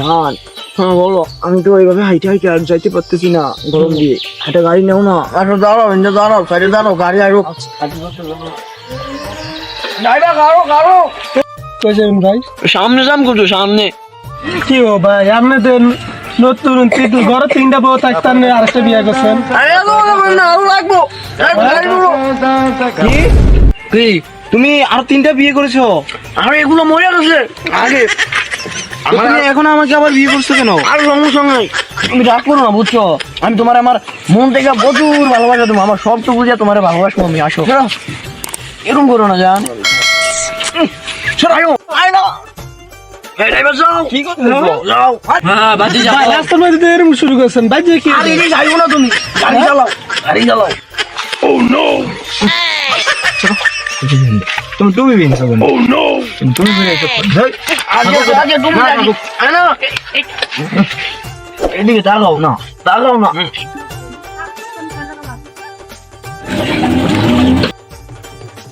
জান, হ্যাঁ বলো। আমি তো ওইভাবে হাইটে হাইটে আর যাইতে পারতেছি না গরম দিয়ে। একটা গাড়ি নেও না। আচ্ছা দাঁড়াও, ইন্দা দাঁড়াও, সাইডে দাঁড়াও, গাড়ি আইব। গাড়িটা গাড়ো গাড়ো। কই যাবেন ভাই? সামনে যাম করছো, সামনে। কি ও ভাই, আপনি তো নতুন ঘরে 3টা বউ থাকতেন, আরেকটা বিয়ে করছেন। আরে না, আরো লাগবো। কি কি তুমি আর 3টা বিয়ে করেছো? আর এগুলো মরে গেছে আগে। তুমি এখন আমাকে আবার বিয়ে করছো কেন? আর সমস্যা নাই, তুমি রাগ করো না, বুঝছো? আমি তোমার আমার মন থেকে প্রচুর ভালোবাসা, তুমি আমার সব তো বুঝে তোমার ভালোবাসবো আমি। আসো, এরকম করো না জান। কি করতেছো? যাও। ভাই রাস্তার মধ্যে তো এরকম শুরু করছেন, বাজে কি? আরে এই যাইবো না, তুমি গাড়ি চালাও, গাড়ি চালাও। তুমি বিনছো কেন? তুমি বিনছো? আগে আগে তুমি আগে। আরে না, এদিকে তাকাও না, তাকাও না।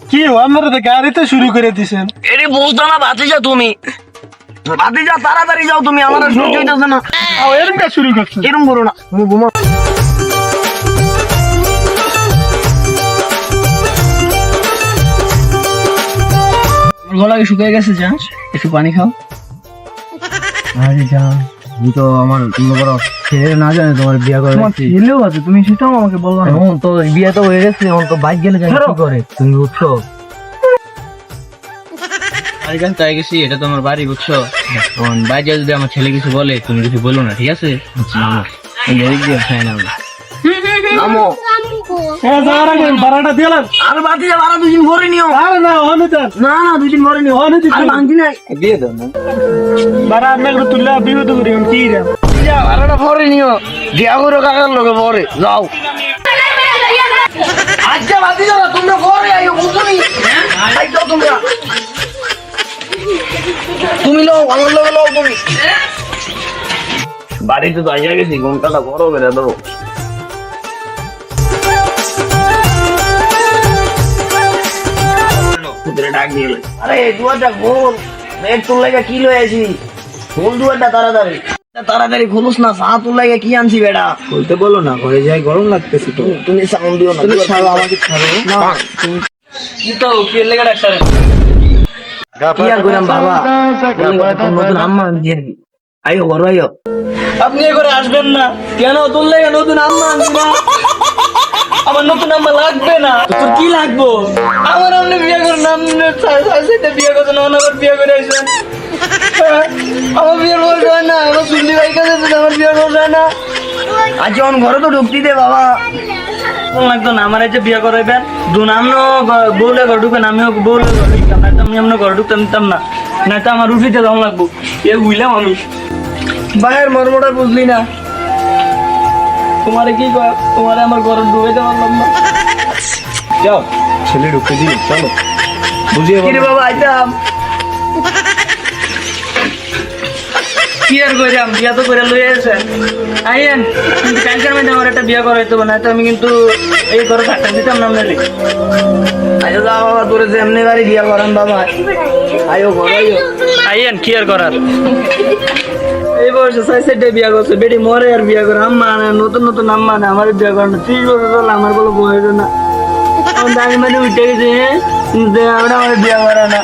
কি আপনারা তো গাড়িতে শুরু করে দিছেন। এরে বুঝতো না ভাতিজা, তুমি ভাতিজা তাড়াতাড়ি যাও, তুমি আমার আর সহ্য হইতেছে না। এরকম কাজ শুরু করছেন? এরকম করো না, তুমি ঘুমাও। গলা কি শুকিয়ে গেছে, যা একটু পানি খাও। আরে জান, তুমি তো আমার মনে করো ছেলে না জানে তোমার বিয়ে করে। তোমার ছেলেও আছে, তুমি সেটাও আমাকে বললো না। এখন তো বিয়ে তো হয়ে গেছে, এখন তো বাইক গেলে জানি কি করে, তুমি বুঝছো? বাড়ির কাছে তাই গেছি, এটা তোমার বাড়ি বুঝছো। এখন বাইরে যদি আমার ছেলে কিছু বলে, তুমি কিছু বলো না, ঠিক আছে? হ্যাঁ নাও। নামো। হ্যাঁ যাওয়ার আগে ভাড়াটা দিলাম। আর ভাতিজা ভাড়া 2 দিন ভরে নিও। আরে না অনেক না না, 2 দিন ভরে নিও। আর ভাঙছি নাই, দিয়ে দাও না। ভাড়া আমি একটু তুললে বিপদ করি, কি রে? যা ভাড়াটা ভরে নিও। দিয়া করো কাকার লোকে পরে যাও। আচ্ছা ভাতিজা, তোমরা ঘরে আইও, বুঝলি? আই যাও তোমরা। তুমি লো, আমার লোকে লো তুমি। বাড়িতে তো আইয়া গেছি, ঘন্টাটা বড় বেড়ে দাও। ডাক দিয়ে আরে দুয়ারটা খোল, মেঘ তোর লাগে কি লয়ে আছি? খোল দুয়ারটা তাড়াতাড়ি, তাড়াতাড়ি খুলুস না। চা তোর লাগে কি আনছি বেটা? বলতে বলো না, ঘরে যাই, গরম লাগতেছে তো। তুমি সাউন্ড দিও না, তুমি ছাড়ো, আমাকে ছাড়ো না। কি তো কি লেগে ডাক্তার? কি আর কইরাম বাবা, নতুন আম্মা আনছি আর কি। আইও ঘর আইও। আপনি এ করে আসবেন না কেন? তোর লেগে নতুন আম্মা আনছি না, আমার নতুন আম্মা লাগবে না। তোর কি লাগবো? আমার আপনি বিয়ে করে নাম বিয়ে করছেন, আবার বিয়ে করে আসবেন। আমার বিয়ের বয়স হয় না, আমার সুন্দর ভাই কাছে আমার বিয়ের বয়স হয় না। আজ যখন ঘরে তো ঢুকতি দে বাবা। লাগতো না আমার, এই যে বিয়ে করাইবেন দুন আমনো বউলে ঘর ঢুকেন, আমিও বউলে ঘর ঢুকতাম না, আমি এমন ঘর ঢুকতাম নিতাম না, না তো আমার উঠিতে যাওয়া লাগবো। এ বুঝলাম আমি ভাইয়ের মর্মটা বুঝলি না। তোমারে কি কয়, তোমারে আমার ঘরে ঢুকাইতে পারলাম না। যাও, ছেলে ঢুকতে দিই, চলো বুঝিয়ে কিরে বাবা আইতাম। কি আর কইরাম, বিয়া তো করে লই আসেন আইয়েন, কিন্তু কালকের মধ্যে আমার একটা বিয়া করাইতে হবে, না তো আমি কিন্তু এই ঘরে থাকতে দিতাম না আপনাকে। আইও যা বাবা, তোরে যে এমনি বাড়ি বিয়া করান বাবা। আইও ঘর আইও। আইয়েন, কি আর করার। এই বয়সে 6-7 বিয়া করছে, বেটি মরে আর বিয়া করে। আম্মা না নতুন নতুন আম্মা না, আমার বিয়া করে না। 30 বছর হলো আমার বলো বয়স না, আমার দাঁড়িয়ে মানে উঠে গেছে। হ্যাঁ, আমার বিয়া করে না।